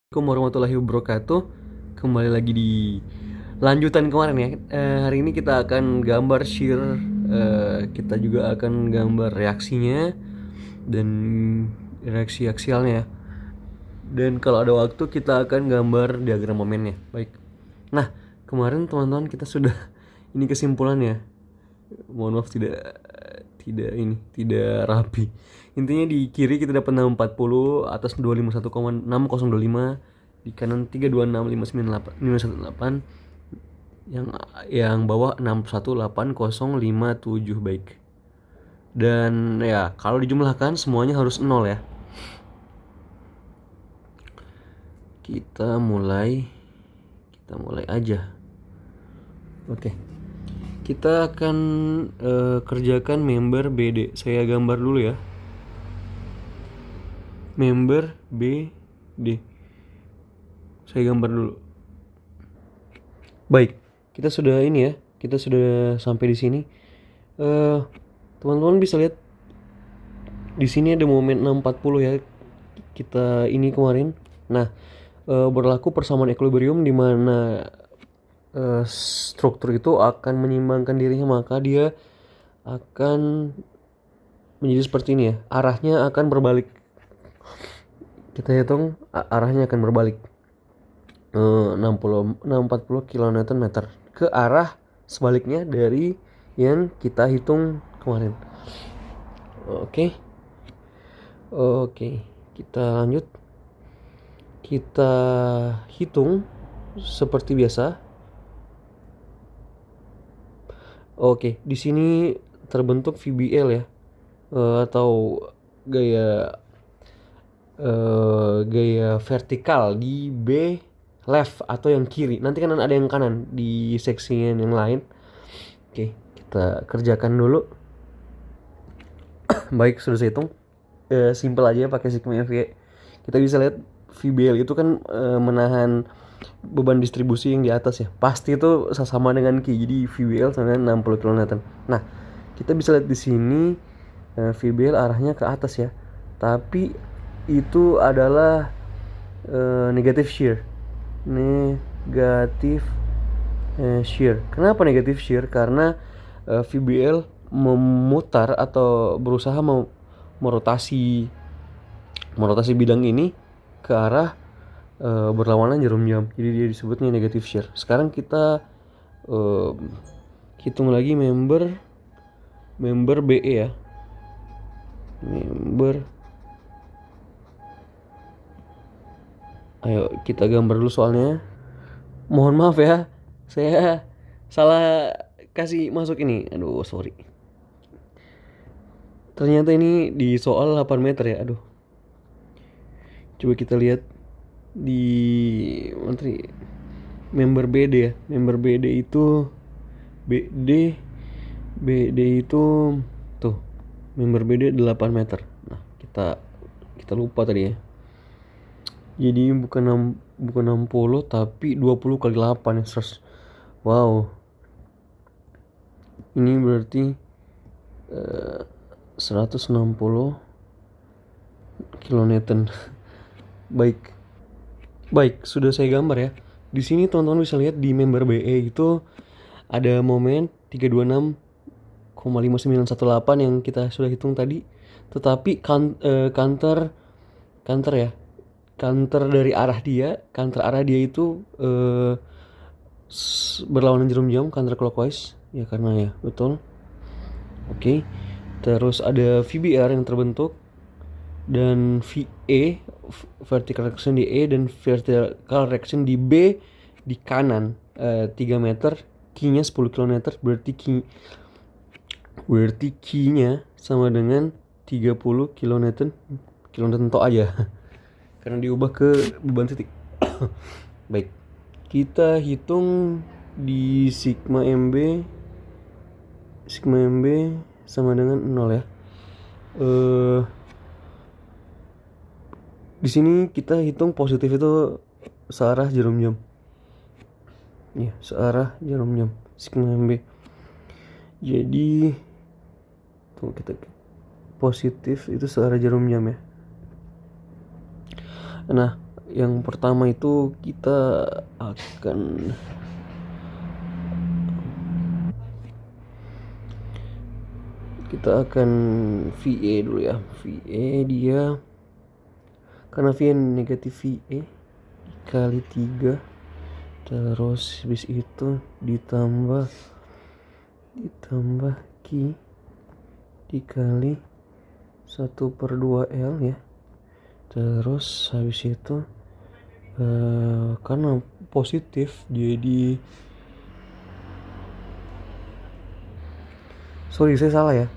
Assalamualaikum warahmatullahi wabarakatuh. Kembali lagi di lanjutan kemarin ya. Hari ini kita akan gambar shear. Kita juga akan gambar reaksinya dan reaksi aksialnya ya. Dan kalau ada waktu kita akan gambar diagram momennya. Baik. Nah, kemarin teman-teman kita sudah ini kesimpulannya. Mohon maaf tidak rapi. Intinya di kiri kita dapat 640, atas 251,6025, di kanan 326,598, yang bawah 618,057. Baik. Dan ya, kalau dijumlahkan semuanya harus 0 ya. Kita mulai aja. Oke. Kita akan kerjakan member BD. Saya gambar dulu ya. Member BD. Saya gambar dulu. Baik, kita sudah ini ya. Kita sudah sampai di sini. Teman-teman bisa lihat di sini ada momen 640 ya. Kita ini kemarin. Nah, berlaku persamaan equilibrium di mana struktur itu akan menyimbangkan dirinya, maka dia akan menjadi seperti ini ya. Arahnya akan berbalik. Kita hitung arahnya akan berbalik. 640 kN ke arah sebaliknya dari yang kita hitung kemarin. Oke, kita lanjut. Kita hitung seperti biasa. Oke, di sini terbentuk VBL ya, atau gaya vertikal di B left atau yang kiri. Nanti kan ada yang kanan di seksian yang lain. Oke, kita kerjakan dulu. Baik, sudah saya hitung. Simple aja pakai sigma FV. Kita bisa lihat VBL itu kan menahan beban distribusi yang di atas ya. Pasti itu sama dengan Q. Jadi VBL sama dengan 60 kN. Nah, kita bisa lihat di sini VBL arahnya ke atas ya. Tapi itu adalah negative shear. Shear. Kenapa negative shear? Karena VBL memutar atau berusaha merotasi bidang ini ke arah berlawanan jarum jam. Jadi dia disebutnya negative shear. Sekarang kita hitung lagi member BE ya. Ayo kita gambar dulu soalnya. Mohon maaf ya, saya salah kasih masuk ini. Aduh, sorry. Ternyata ini di soal 8 meter ya. Aduh. Coba kita lihat di member BD ya. Member BD itu tuh. Member BD 8 meter. Nah, kita lupa tadi ya. Jadi bukan 60 tapi 20 kali 8 ya. Wow. Ini berarti 160 kilonewton. Baik, sudah saya gambar ya. Di sini teman-teman bisa lihat di member BE itu ada momen 326,5918 yang kita sudah hitung tadi. Tetapi counter ya. Counter arah dia itu berlawanan jarum jam, counter clockwise ya, karena ya betul. Oke. Terus ada VBR yang terbentuk dan VE, vertical reaction di E, dan vertical reaction di B di kanan 3 meter, Q-nya 10 kN, berarti Q-nya sama dengan 30 kN tok aja karena diubah ke beban titik. Baik, kita hitung di sigma MB sama dengan 0 ya. Di sini kita hitung positif itu searah jarum jam. Ya, searah jarum jam sigma MB. Jadi tuh kita positif itu searah jarum jam ya. Nah, Yang pertama itu kita akan VA dulu ya. VA dia karena VA negatif VA dikali 3, terus habis itu ditambah Q dikali 1/2L ya. Terus habis itu karena positif jadi saya salah ya,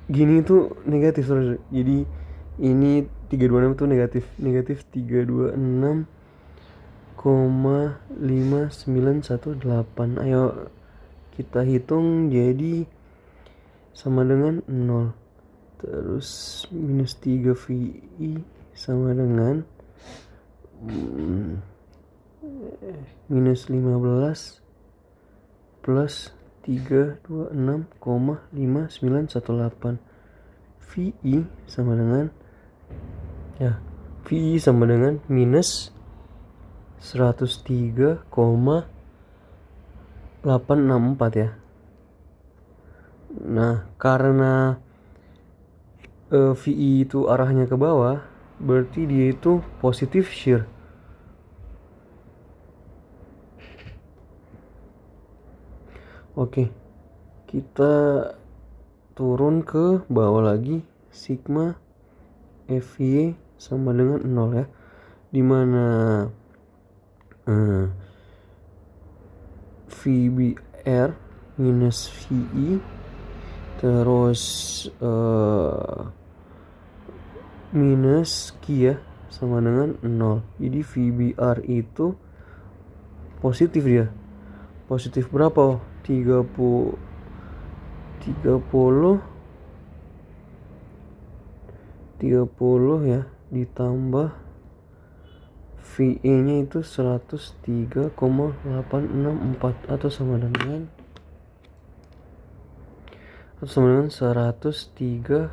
gini itu negatif terus, jadi ini 326 itu negatif 326,5918. Ayo kita hitung, jadi sama dengan 0. Terus minus 3 VI sama dengan minus 15 plus 326,5918. VI sama dengan minus 103,864 ya. Nah, karena VI itu arahnya ke bawah, berarti dia itu positif shear. Oke, kita turun ke bawah lagi, sigma FY sama dengan 0 ya, dimana VBR minus VI terus minus Q ya sama dengan 0. Jadi VBR itu positif, dia positif berapa? 30 ya, ditambah VE nya itu 103,864 atau sama dengan 103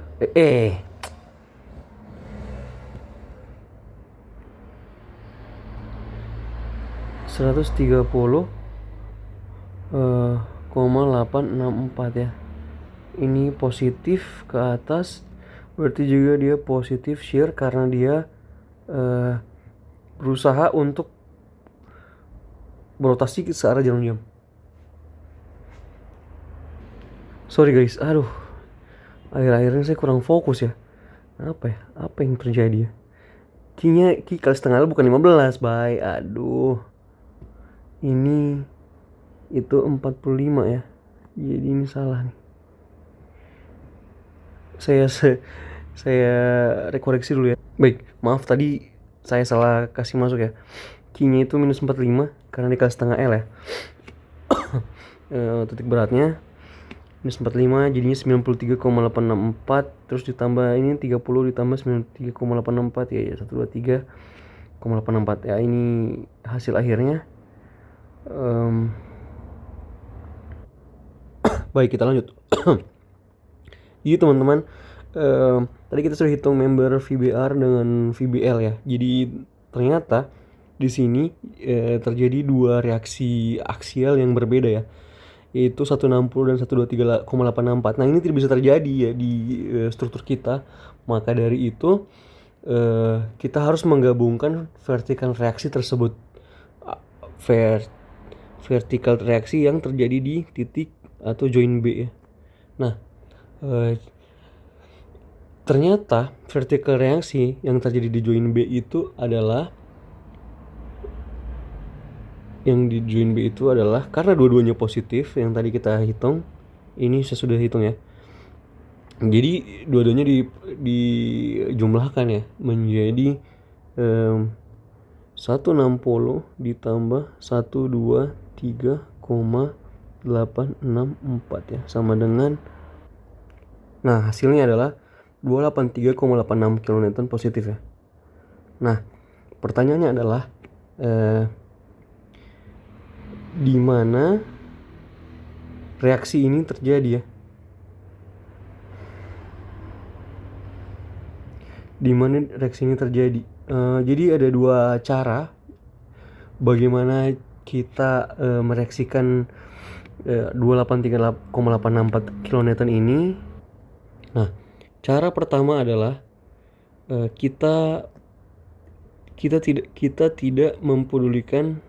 130,864 ya. Ini positif ke atas, berarti juga dia positif shear karena dia berusaha untuk berotasi ke searah jarum jam. Sorry guys, akhir-akhirnya saya kurang fokus ya. Apa yang terjadi ya? Q kali setengah bukan 15, bye. Ini itu 45 ya. Jadi ini salah nih. Saya rekoreksi dulu ya. Baik, maaf tadi saya salah kasih masuk ya. Q-nya itu minus 45 karena dikali setengah L ya. Titik beratnya minus 45, jadinya 93,864, terus ditambah ini 30 ditambah 93,864 ya 123,864 ya. Ini hasil akhirnya. Baik, kita lanjut. Jadi teman-teman, tadi kita sudah hitung member VBR dengan VBL ya. Jadi ternyata di sini terjadi dua reaksi aksial yang berbeda ya, yaitu 160 dan 123,864. Nah, ini tidak bisa terjadi ya di struktur kita. Maka dari itu kita harus menggabungkan vertikal reaksi tersebut, vertikal reaksi yang terjadi di titik atau join B ya. Nah, ternyata vertikal reaksi yang terjadi di join B itu adalah karena dua-duanya positif yang tadi kita hitung. Ini saya sudah hitung ya. Jadi dua-duanya dijumlahkan ya menjadi 160 ditambah 123,864 ya, sama dengan, nah hasilnya adalah 283,86 kN positif ya. Nah, pertanyaannya adalah di mana reaksi ini terjadi ya? Di mana reaksi ini terjadi? Jadi ada dua cara bagaimana kita mereaksikan 2838,864 kilonewton ini. Nah, cara pertama adalah kita tidak mempedulikan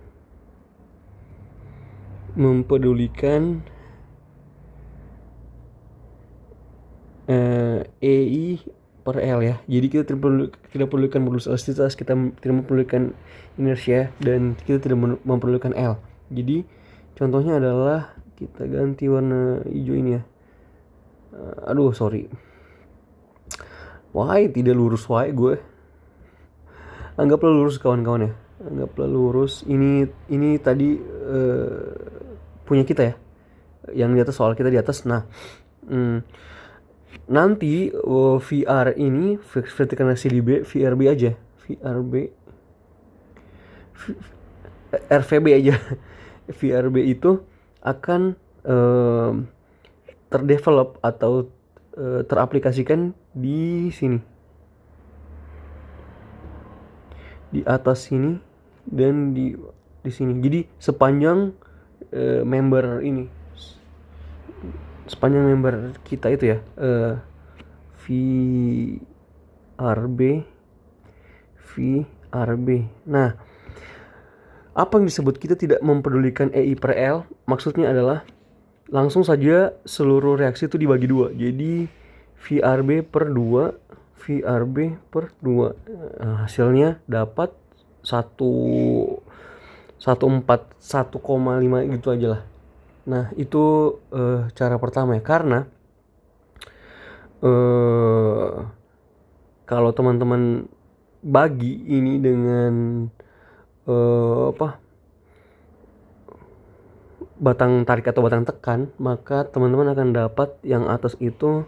EI per L ya. Jadi kita tidak pedulikan modulus elastisitas, kita tidak mempedulikan inersia, dan kita tidak mempedulikan L. Jadi contohnya adalah kita ganti warna hijau ini ya. Sorry. Why tidak lurus gue. Anggaplah lurus kawan-kawan ya. Anggaplah lurus. Ini tadi punya kita ya. Yang di atas, soal kita di atas. Nah, nanti VR ini vertical velocity B, VRB aja. RVB aja. VRB itu akan terdevelop atau teraplikasikan di sini, di atas sini dan di sini. Jadi sepanjang member ini, sepanjang member kita itu ya, VRB. Nah, apa yang disebut kita tidak mempedulikan EI per L? Maksudnya adalah langsung saja seluruh reaksi itu dibagi dua. Jadi VRB per 2. Hasilnya dapat 1,5 gitu aja lah. Nah, itu cara pertama ya. Karena kalau teman-teman bagi ini dengan batang tarik atau batang tekan, maka teman-teman akan dapat yang atas itu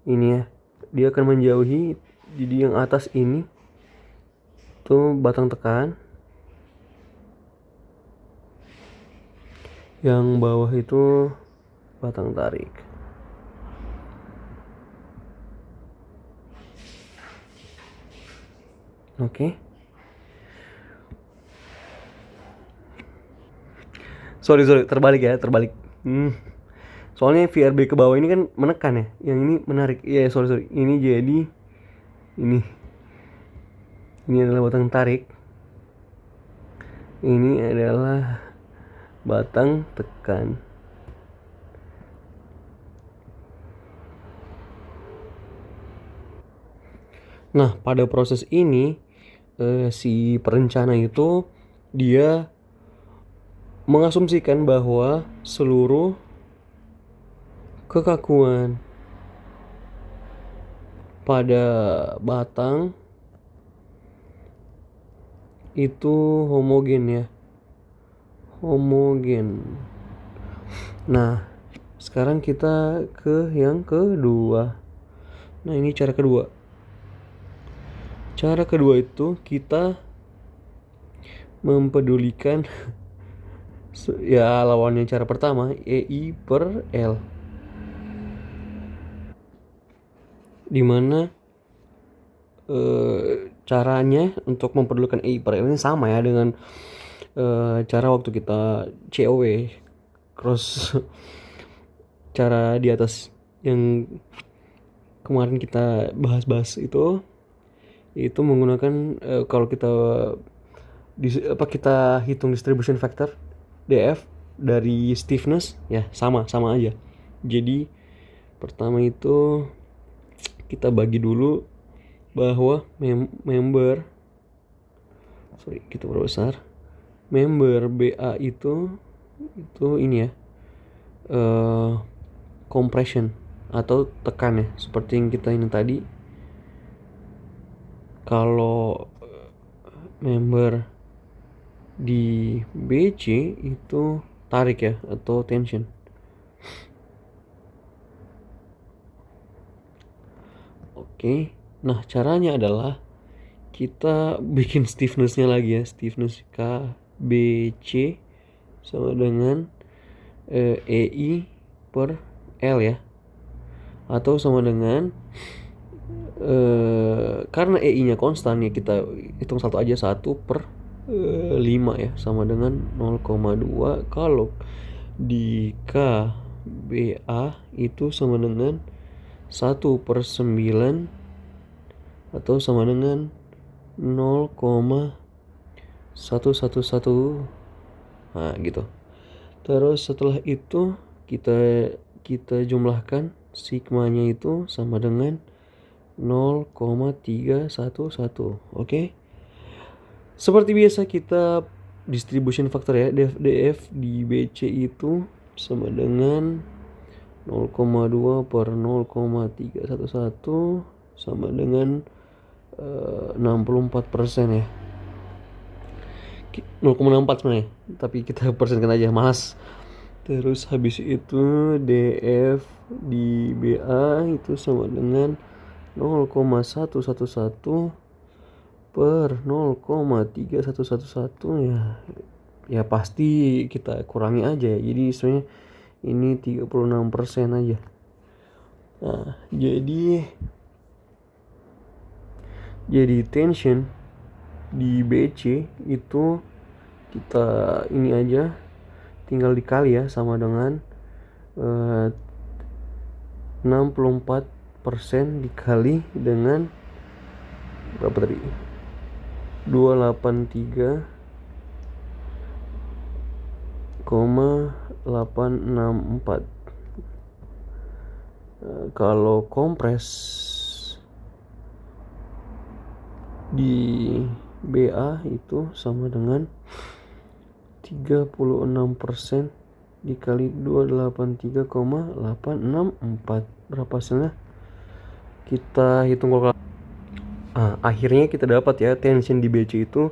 ini ya, dia akan menjauhi. Jadi yang atas ini tuh batang tekan, yang bawah itu batang tarik. Oke. Sorry, terbalik. Soalnya VRB ke bawah ini kan menekan ya, yang ini menarik. Ya, sorry. Ini jadi ini adalah batang tarik. Ini adalah batang tekan. Nah, pada proses ini si perencana itu dia mengasumsikan bahwa seluruh kekakuan pada batang itu homogen. Nah, sekarang kita ke yang kedua. Nah, ini cara kedua. Cara kedua itu kita mempedulikan ya lawannya cara pertama, EI per L, dimana caranya untuk mempedulikan EI per L ini sama ya dengan cara waktu kita COW cross cara di atas yang kemarin kita bahas itu menggunakan kalau kita hitung distribution factor DF dari stiffness ya, sama aja. Jadi pertama itu kita bagi dulu bahwa kita perbesar member BA itu ini ya, compression atau tekan ya, seperti yang kita ini tadi. Kalau member di BC itu tarik ya, atau tension. Oke. Nah, caranya adalah kita bikin stiffness-nya lagi ya. Stiffness KBC sama dengan EI per L ya, atau sama dengan karena EI-nya konstan ya, kita hitung satu aja, 1/5 ya, sama dengan 0,2. Kalau di KBA itu sama dengan 1/9 atau sama dengan 0,111. Nah gitu. Terus setelah itu kita kita jumlahkan, sigmanya itu sama dengan 0,311. Oke. Seperti biasa kita distribution factor ya, DF di BC itu sama dengan 0,2 per 0,311 sama dengan 64% ya. 0,64 sebenarnya, tapi kita persenkan aja, malas. Terus habis itu DF di BA itu sama dengan 0,111 per 0,3111 ya. Ya pasti kita kurangi aja ya. Jadi sebenarnya ini 36% aja. Nah, jadi tension di BC itu kita ini aja, tinggal dikali ya, sama dengan 64% dikali dengan berapa tadi, 283,864. Kalau kompres di BA itu sama dengan 36% dikali 283,864. Berapa hasilnya? Kita hitung kalkulator. Akhirnya kita dapat ya, tension di BC itu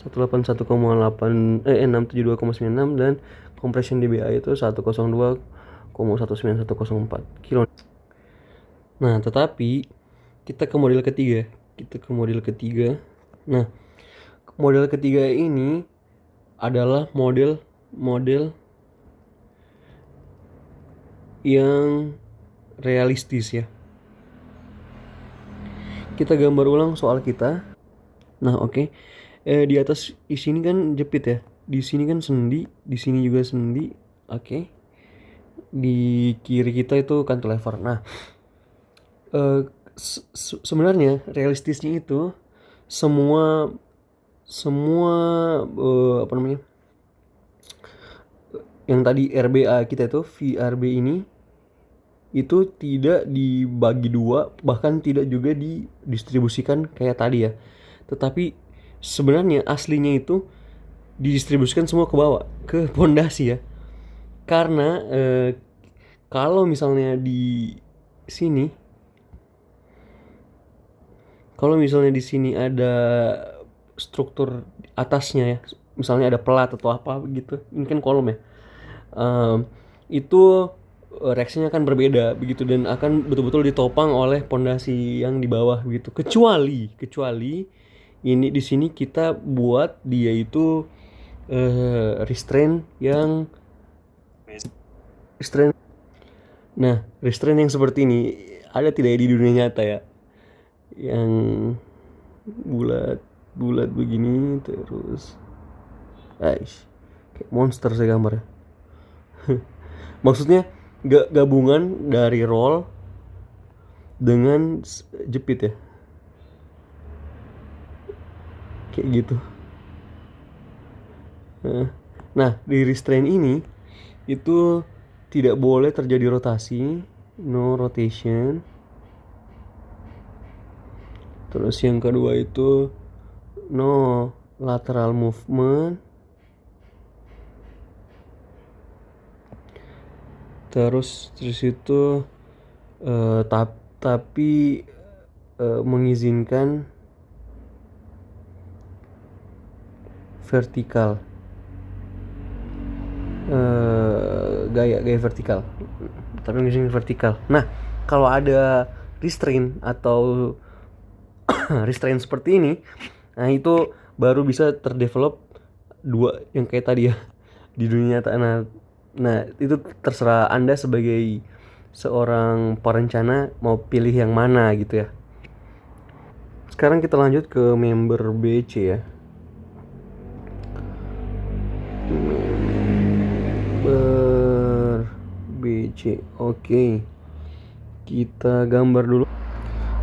672,96 dan compression di BA itu 102,19104 kilo. Nah, tetapi kita ke model ketiga. Nah, model ketiga ini adalah model yang realistis ya. Kita gambar ulang soal kita. Nah, oke. Di atas di sini kan jepit ya. Di sini kan sendi, di sini juga sendi. Oke. Di kiri kita itu cantilever. Nah, sebenarnya realistisnya itu semua apa namanya, yang tadi RBA kita itu VRB ini itu tidak dibagi dua, bahkan tidak juga didistribusikan kayak tadi ya, tetapi sebenarnya aslinya itu didistribusikan semua ke bawah, ke pondasi ya. Karena kalau misalnya di sini ada struktur atasnya ya, misalnya ada pelat atau apa gitu, ini kan kolom ya, itu reaksinya akan berbeda begitu, dan akan betul-betul ditopang oleh pondasi yang di bawah begitu. Kecuali ini di sini kita buat dia itu restraint yang seperti ini ada tidak ya di dunia nyata ya, yang bulat begini terus, kayak monster saya gambarnya. Maksudnya gabungan dari roll dengan jepit ya, kayak gitu. Nah, di restraint ini itu tidak boleh terjadi rotasi, no rotation. Terus yang kedua itu no lateral movement. Terus itu tapi mengizinkan vertikal, gaya vertikal, tapi mengizinkan vertikal. Nah, kalau ada restraint atau restraint seperti ini, nah itu baru bisa terdevelop dua yang kayak tadi ya di dunia nyata. Nah itu terserah Anda sebagai seorang perencana mau pilih yang mana gitu ya. sekarang kita lanjut ke member BC ya. Member BC. Oke. Kita gambar dulu.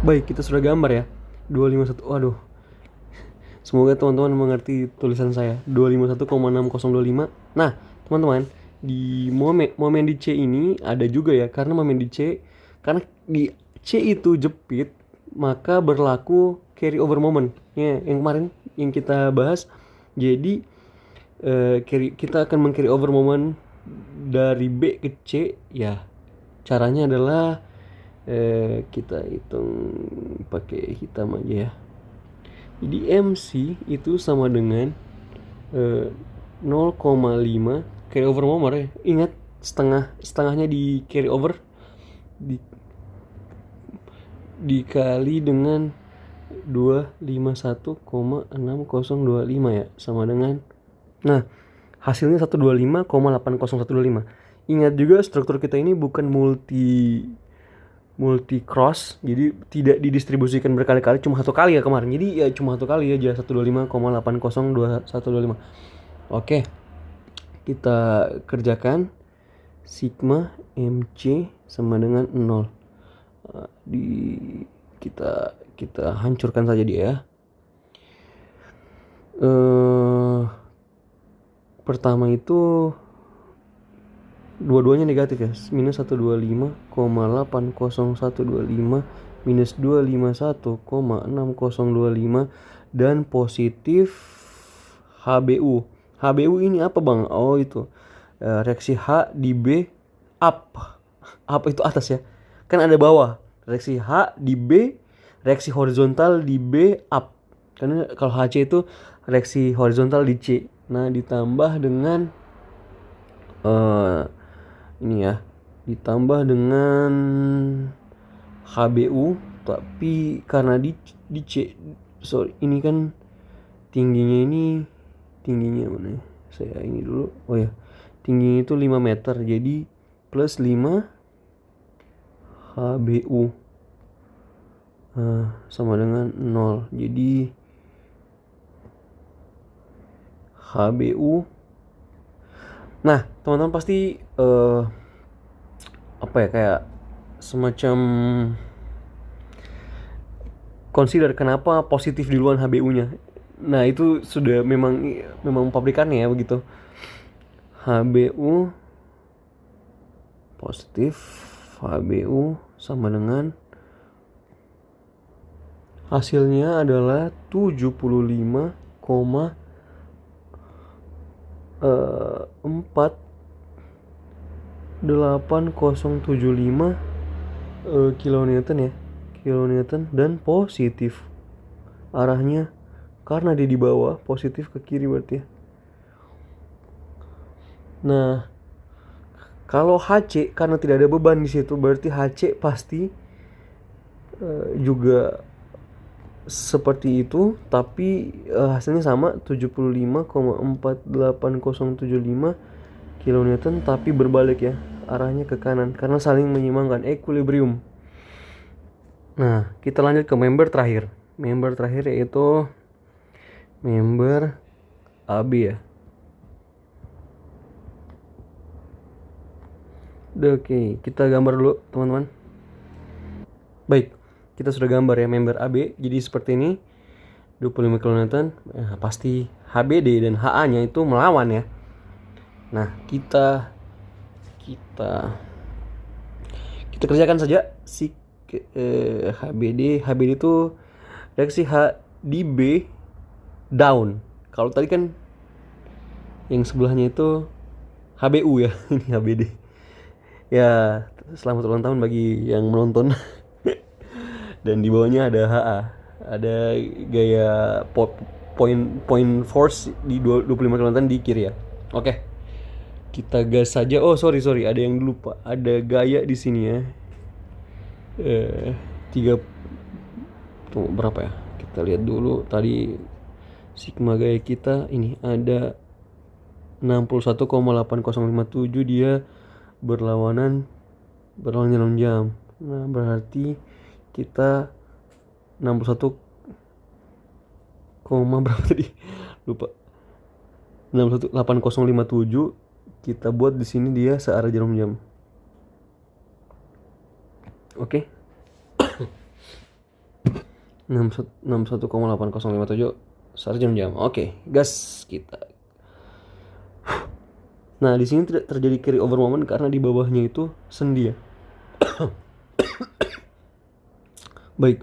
Baik, kita sudah gambar ya. 251. Waduh. Semoga teman-teman mengerti tulisan saya. 251,6025. Nah, teman-teman, di momen di C ini ada juga ya, karena momen di C, karena di C itu jepit, maka berlaku carry over moment ya, yang kemarin yang kita bahas. Jadi kita akan meng-carry over moment dari B ke C ya. Caranya adalah kita hitung pakai hitam aja ya. Jadi MC itu sama dengan 0,5 carry over moment ya. Ingat, setengahnya di carry over dikali dengan 251,6025 ya, sama dengan, nah hasilnya 125,8025. Ingat juga struktur kita ini bukan multi cross, jadi tidak didistribusikan berkali-kali, cuma satu kali ya kemarin. Jadi ya cuma satu kali aja, 125,802125. Oke, kita kerjakan. Sigma MC sama dengan 0. Kita hancurkan saja dia ya. Pertama itu dua-duanya negatif ya, minus 125,80125 minus 251,6025 dan positif HBU. HBU ini apa bang? Oh itu reaksi H di B up itu atas ya, kan ada bawah. Reaksi H di B, reaksi horizontal di B up, karena kalau HC itu reaksi horizontal di C. Nah ditambah dengan ini ya, ditambah dengan HBU, tapi karena di C, sorry, ini kan tingginya mana ya? Saya ini dulu. Oh ya, tingginya itu 5 meter, jadi plus 5 HBU sama dengan 0. Jadi HBU. Nah, teman-teman pasti apa ya, kayak semacam consider kenapa positif duluan HBU-nya. Nah, itu sudah memang pabrikannya ya begitu. HBU positif, HBU sama dengan hasilnya adalah 75,48075 kilonewton ya, kilonewton, dan positif. Arahnya karena dia di bawah, positif ke kiri berarti ya. Nah, kalau HC karena tidak ada beban di situ, berarti HC pasti juga seperti itu, tapi hasilnya sama, 75,48075 kilonewton, tapi berbalik ya, arahnya ke kanan karena saling menyeimbangkan, equilibrium. Nah, kita lanjut ke member terakhir. Member terakhir yaitu member AB ya. Oke, kita gambar dulu teman-teman. Baik, kita sudah gambar ya member AB. Jadi seperti ini, 25 kN. Pasti HBD dan HA-nya itu melawan ya. Nah, kita kerjakan saja si HBD itu reaksi H di B down. Kalau tadi kan yang sebelahnya itu HBU ya, ini HBD. Ya, selamat ulang tahun bagi yang menonton. Dan di bawahnya ada HA, ada gaya point force di 25 kN di kiri ya. Oke, kita gas saja. Oh sorry, ada yang lupa, ada gaya di sini ya. 3 tunggu, berapa ya, kita lihat dulu. Tadi sigma gaya kita ini ada 61,8057, dia berlawanan jalan jam. Nah berarti kita 61 koma berapa tadi? Lupa. 8057 kita buat di sini dia searah jarum jam. Oke. 61,8057 searah jarum jam. Oke, gas kita. Nah, di sini tidak terjadi carry over moment karena di bawahnya itu sendi ya. Baik.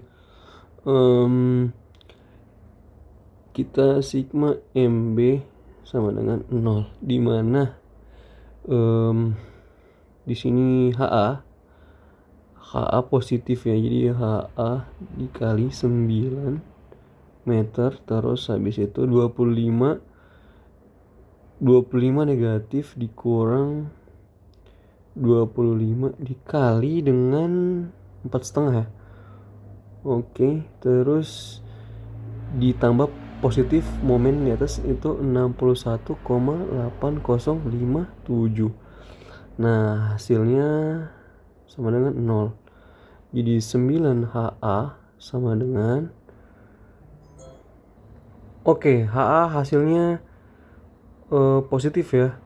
Kita sigma MB sama dengan 0, di mana di sini HA positif ya, jadi HA dikali 9 meter, terus habis itu 25 negatif dikurang 25 dikali dengan 4,5 ya. Oke, terus ditambah positif momen di atas itu 61,8057. Nah, hasilnya sama dengan 0. Jadi 9HA sama dengan HA hasilnya positif ya.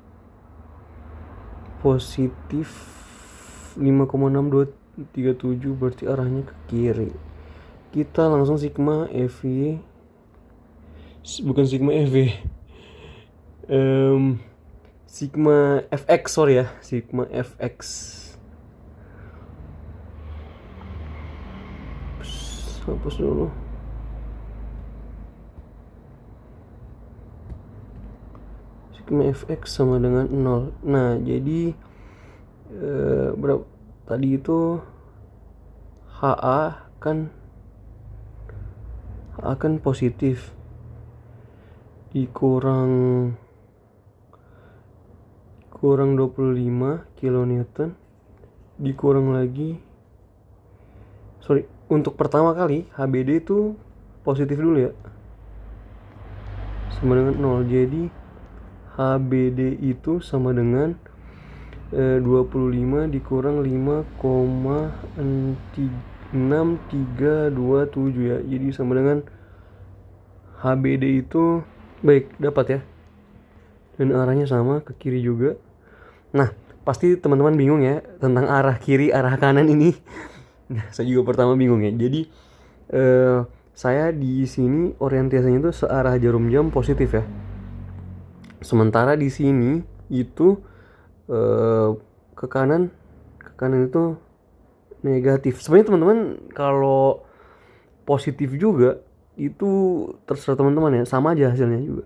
Positif 5,6237, berarti arahnya ke kiri. Kita langsung sigma FY, bukan sigma FY, sigma FX, sorry ya, sigma FX. Hapus dulu. Sigma FX sama dengan 0. Nah, jadi berapa tadi itu HA kan positif dikurang 25 kilonewton dikurang lagi, sorry, untuk pertama kali HBD itu positif dulu ya, sama dengan 0. Jadi HBD itu sama dengan 25 dikurang 5,6327 ya. Jadi sama dengan HBD itu baik, dapat ya. Dan arahnya sama ke kiri juga. Nah, pasti teman-teman bingung ya tentang arah kiri, arah kanan ini. Nah, saya juga pertama bingung ya. Jadi saya di sini orientasinya itu searah jarum jam positif ya. Sementara di sini itu ke kanan itu negatif. Sebenarnya teman-teman kalau positif juga itu terserah teman-teman ya, sama aja hasilnya juga.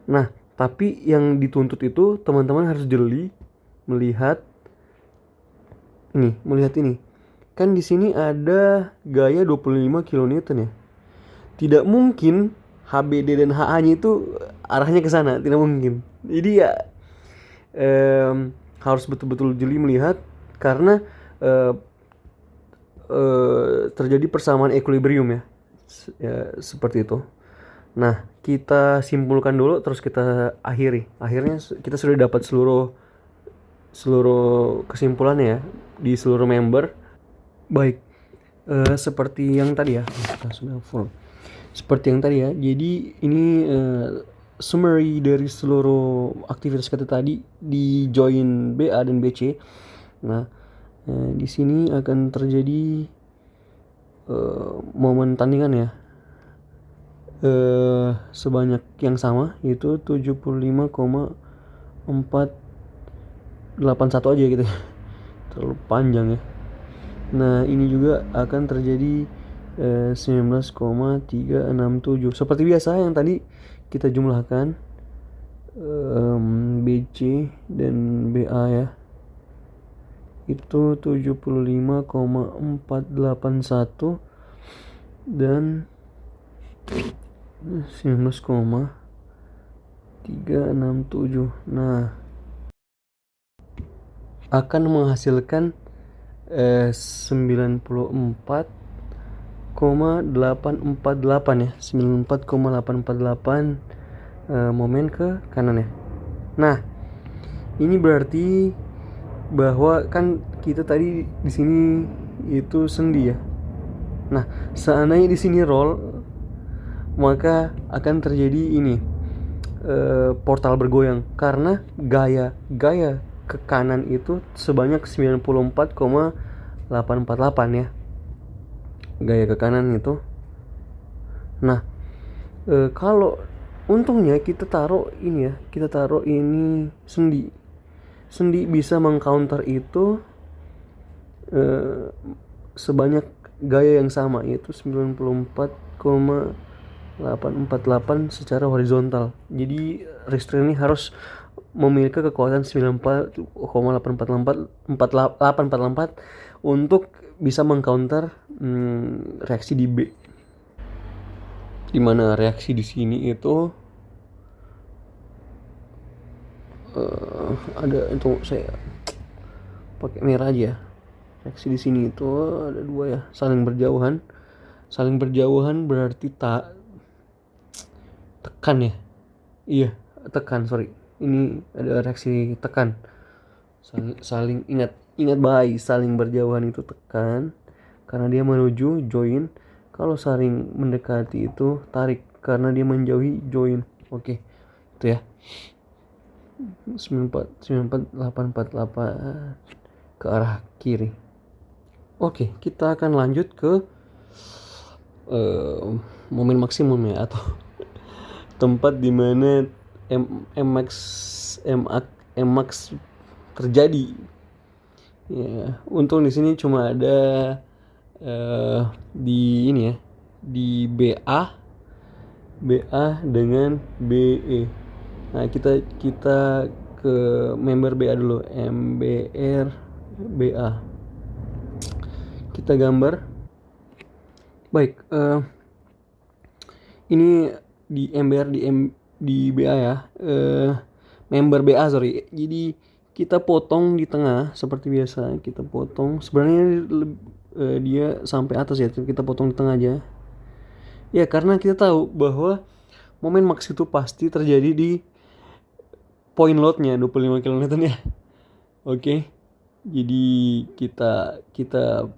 Nah, tapi yang dituntut itu teman-teman harus jeli melihat ini. Kan di sini ada gaya 25 kN ya. Tidak mungkin HBD dan HA-nya itu arahnya ke sana, tidak mungkin. Jadi ya harus betul-betul jeli melihat karena terjadi persamaan equilibrium ya, seperti itu. Nah, kita simpulkan dulu terus kita akhiri. Akhirnya kita sudah dapat seluruh kesimpulannya ya di seluruh member. Baik, seperti yang tadi ya, kita sudah full. Seperti yang tadi ya, jadi ini summary dari seluruh aktivitas kita tadi di join BA dan BC. Nah, di sini akan terjadi momen tandingan ya, sebanyak yang sama, yaitu 75,481 aja gitu. Terlalu panjang ya. Nah, ini juga akan terjadi 19,367. Seperti biasa yang tadi kita jumlahkan BC dan BA ya. Itu 75,481 dan 19,367. Nah, akan menghasilkan 94,848 ya, 94,848 momen ke kanan ya. Nah, ini berarti bahwa kan kita tadi di sini itu sendi ya. Nah, seandainya di sini roll, maka akan terjadi ini, portal bergoyang karena gaya ke kanan itu sebanyak 94,848 ya, gaya ke kanan itu. Nah, kalau untungnya kita taruh ini sendi bisa mengcounter itu sebanyak gaya yang sama, yaitu 94,848 secara horizontal. Jadi restraint ini harus memiliki kekuatan 94,848 untuk bisa mengcounter reaksi di B. Dimana reaksi di sini itu ada, itu saya pakai merah aja. Reaksi di sini itu ada dua ya, saling berjauhan berarti tekan ya. Iya, tekan, sorry. Ini ada reaksi tekan. Saling ingat baik, saling berjauhan itu tekan karena dia menuju join. Kalau saling mendekati itu tarik karena dia menjauhi join. Oke. Itu ya. 94848 ke arah kiri. Oke, kita akan lanjut ke momen maksimum ya, atau tempat dimana Mmax terjadi. Ya, untung di sini cuma ada di ini ya, di BA dengan BE. Nah, kita ke member BA dulu, MBR BA. Kita gambar. Baik, ini di MBR di BA ya, member BA sorry. Jadi kita potong di tengah seperti biasa. Kita potong. Sebenarnya dia sampai atas ya, kita potong di tengah aja. Ya, karena kita tahu bahwa momen max itu pasti terjadi di point loadnya 25 kN ya. Oke. Jadi kita kita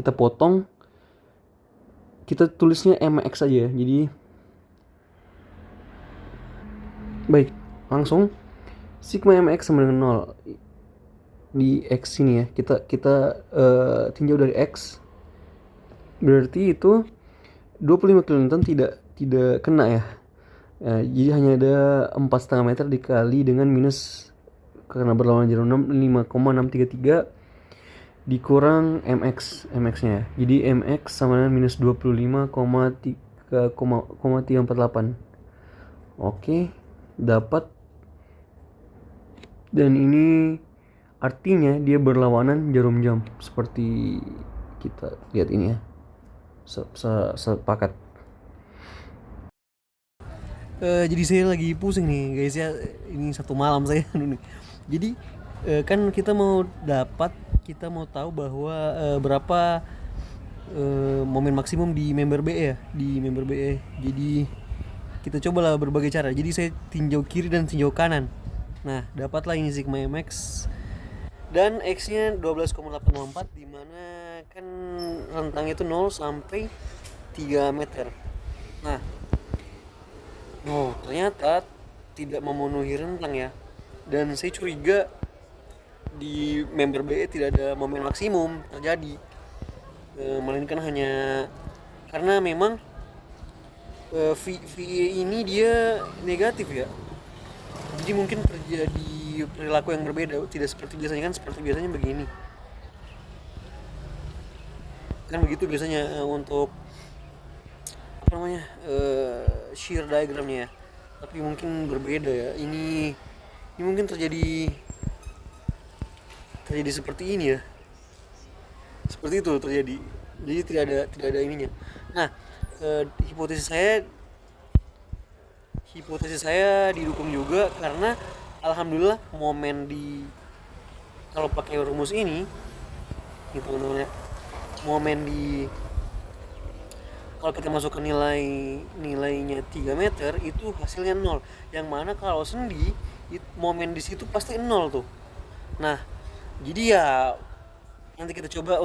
potong, kita tulisnya MX aja. Jadi baik, langsung sigma MX sama dengan 0 di X ini ya. Kita tinjau dari X, berarti itu 25 kN tidak kena ya. Jadi hanya ada 4,5 meter dikali dengan minus, karena berlawanan jarum 6, 5,633 dikurang MX-nya. Jadi MX sama dengan minus 25,348. Oke, dapat. Dan ini artinya dia berlawanan jarum jam seperti kita lihat ini ya. Sepakat. Jadi saya lagi pusing nih guys ya, ini satu malam saya nih. Jadi kan kita mau tahu bahwa berapa momen maksimum di member BE ya, Jadi kita cobalah berbagai cara. Jadi saya tinjau kiri dan tinjau kanan. Nah, dapatlah ini sigma MX dan X-nya 12,854, di mana kan rentangnya itu 0 sampai 3 meter. Nah, ternyata tidak memenuhi rentang ya. Dan saya curiga di member BE tidak ada momen maksimum terjadi, melainkan hanya karena memang VE ini dia negatif ya. Jadi mungkin terjadi perilaku yang berbeda, tidak seperti biasanya. Kan seperti biasanya begini. Kan begitu biasanya untuk shear diagramnya ya. Tapi mungkin berbeda ya. Ini mungkin terjadi seperti ini ya. Seperti itu terjadi. Jadi tidak ada ininya. Nah, hipotesis saya didukung juga karena alhamdulillah momen kalau pakai rumus ini gitu namanya, momen kalau kita masukkan nilainya 3 meter itu hasilnya 0. Yang mana kalau sendi momen di situ pasti 0 tuh. Nah, jadi ya Nanti kita coba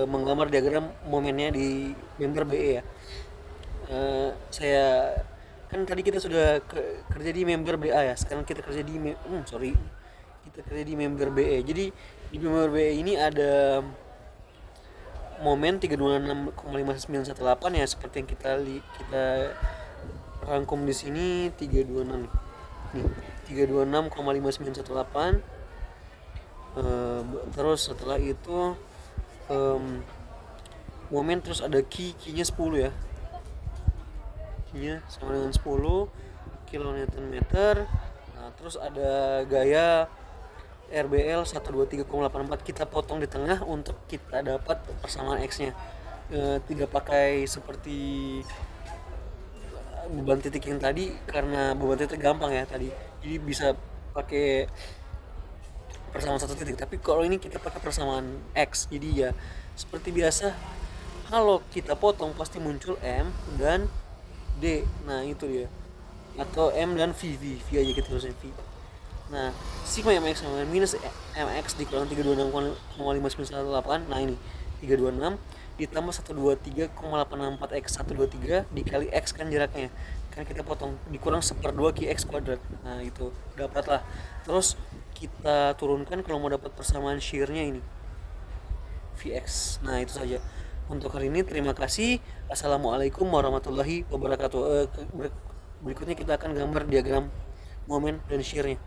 menggambar diagram momennya di member BE ya. Saya kan tadi kita sudah kerja di member BA ya. Sekarang kita kerja di kita kerja di member BE. Jadi di member BE ini ada momen 326,5918 ya, seperti yang kita rangkum di sini 326 nih. 326,5918. Terus setelah itu momen, terus ada key-nya 10 ya. Key-nya sama dengan 10 kilonewton meter. Nah, terus ada gaya RBL 123,84, kita potong di tengah untuk kita dapat persamaan X-nya. Tidak pakai seperti beban titik yang tadi, karena beban titik gampang ya tadi. Jadi bisa pakai persamaan satu titik, tapi kalau ini kita pakai persamaan X. Jadi ya seperti biasa, kalau kita potong pasti muncul M dan D. Nah itu dia, atau M dan V aja kita tulisnya V. Nah, sigma MX sama minus MX dikurangi 326,5918. Nah ini 326 ditambah 123,864 X. 123 dikali X kan jaraknya, kan kita potong, dikurang 1/2 X kuadrat. Nah itu dapatlah. Terus kita turunkan kalau mau dapat persamaan shear-nya ini Vx. Nah itu saja untuk hari ini. Terima kasih. Assalamualaikum warahmatullahi wabarakatuh. Berikutnya kita akan gambar diagram momen dan shear-nya.